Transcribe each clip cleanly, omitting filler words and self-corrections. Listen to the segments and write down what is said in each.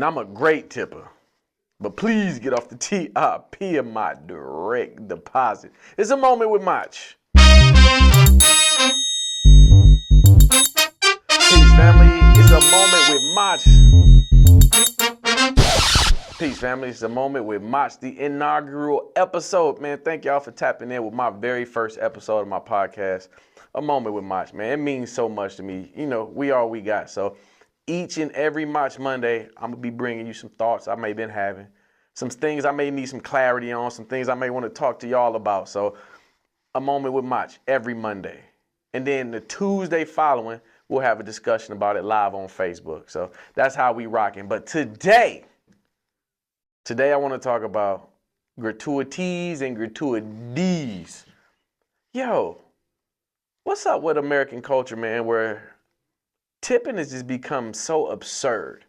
and I'm a great tipper. But please get off the T.I.P of my direct deposit. It's a moment with Mach. Peace, family. It's a moment with Mach. Peace, family. It's a moment with Mach, the inaugural episode. Man, thank y'all for tapping in with my very first episode of my podcast. A moment with Mach, man. It means so much to me. You know, we all we got. So each and every Mach Monday, I'm going to be bringing you some thoughts I may have been having. Some things I may need some clarity on, some things I may want to talk to y'all about. So a moment with Mach every Monday. And then the Tuesday following, we'll have a discussion about it live on Facebook. So that's how we rocking. But today I want to talk about gratuities and gratuities. Yo, what's up with American culture, man, where tipping has just become so absurd.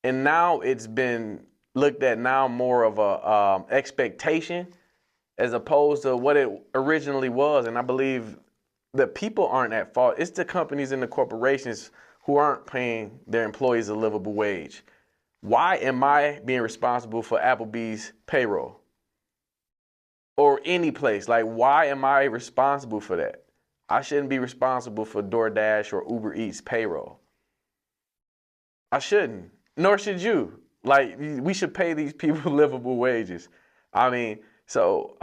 And now it's been looked at now more of a expectation as opposed to what it originally was. And I believe the people aren't at fault. It's the companies and the corporations who aren't paying their employees a livable wage. Why am I being responsible for Applebee's payroll? Or any place? Like, why am I responsible for that? I shouldn't be responsible for DoorDash or Uber Eats payroll. I shouldn't, nor should you. Like, we should pay these people livable wages. I mean, so,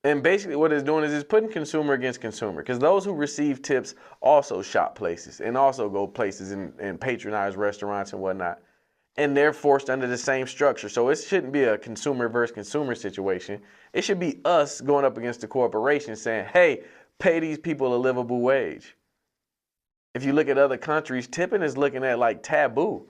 and basically what it's doing is it's putting consumer against consumer, because those who receive tips also shop places and also go places and patronize restaurants and whatnot. And they're forced under the same structure. So it shouldn't be a consumer versus consumer situation. It should be us going up against the corporation saying, hey, pay these people a livable wage. If you look at other countries, tipping is looking at like taboo.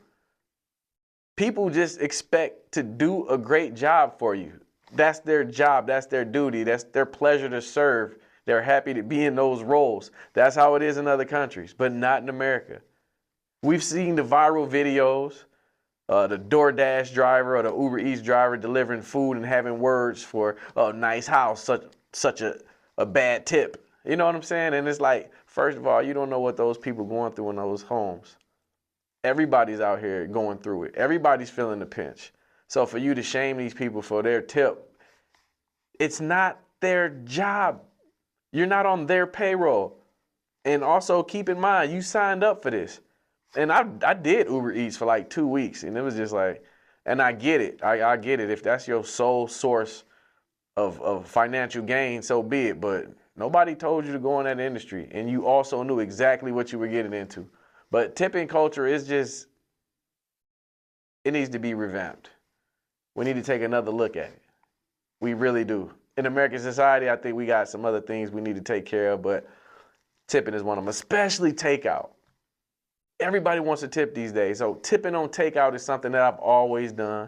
People just expect to do a great job for you. That's their job. That's their duty. That's their pleasure to serve. They're happy to be in those roles. That's how it is in other countries, but not in America. We've seen the viral videos, the DoorDash driver or the Uber Eats driver delivering food and having words for a nice house, such a bad tip. You know what I'm saying? And it's like, first of all, you don't know what those people are going through in those homes. Everybody's out here going through it. Everybody's feeling the pinch. So for you to shame these people for their tip, it's not their job. You're not on their payroll. And also keep in mind, you signed up for this. And I did Uber Eats for like 2 weeks, and it was just like, and I get it. I get it. If that's your sole source of financial gain, so be it. But nobody told you to go in that industry, and you also knew exactly what you were getting into. But tipping culture is just, it needs to be revamped. We need to take another look at it. We really do. In American society, I think we got some other things we need to take care of, but tipping is one of them, especially takeout. Everybody wants to tip these days. So tipping on takeout is something that I've always done.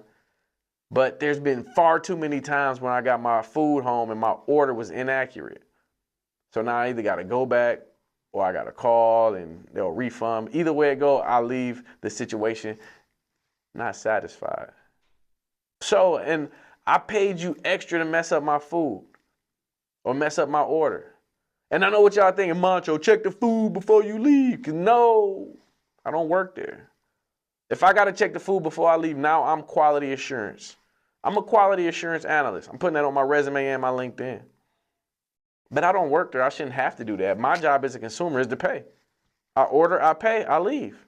But there's been far too many times when I got my food home and my order was inaccurate. So now I either got to go back or I got to call and they'll refund. Either way it go, I'll leave the situation not satisfied. So, and I paid you extra to mess up my food or mess up my order. And I know what y'all thinking, Macho, check the food before you leave. 'Cause no, I don't work there. If I got to check the food before I leave, now I'm quality assurance. I'm a quality assurance analyst. I'm putting that on my resume and my LinkedIn. But I don't work there. I shouldn't have to do that. My job as a consumer is to pay. I order, I pay, I leave.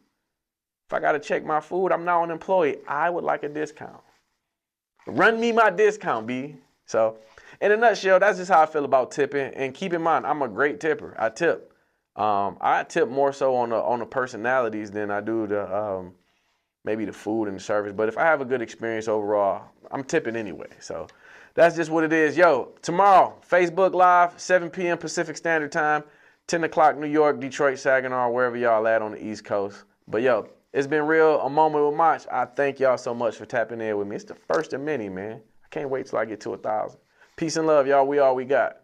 If I got to check my food, I'm now an employee. I would like a discount. Run me my discount, B. So, in a nutshell, that's just how I feel about tipping. And keep in mind, I'm a great tipper. I tip. I tip more so on the personalities than I do the maybe the food and the service. But if I have a good experience overall, I'm tipping anyway. So that's just what it is. Yo, tomorrow, Facebook Live, 7 p.m. Pacific Standard Time, 10 o'clock New York, Detroit, Saginaw, wherever y'all at on the East Coast. But yo, it's been real, a moment with Mach. I thank y'all so much for tapping in with me. It's the first of many, man. I can't wait till I get to 1,000. Peace and love, y'all. We all we got.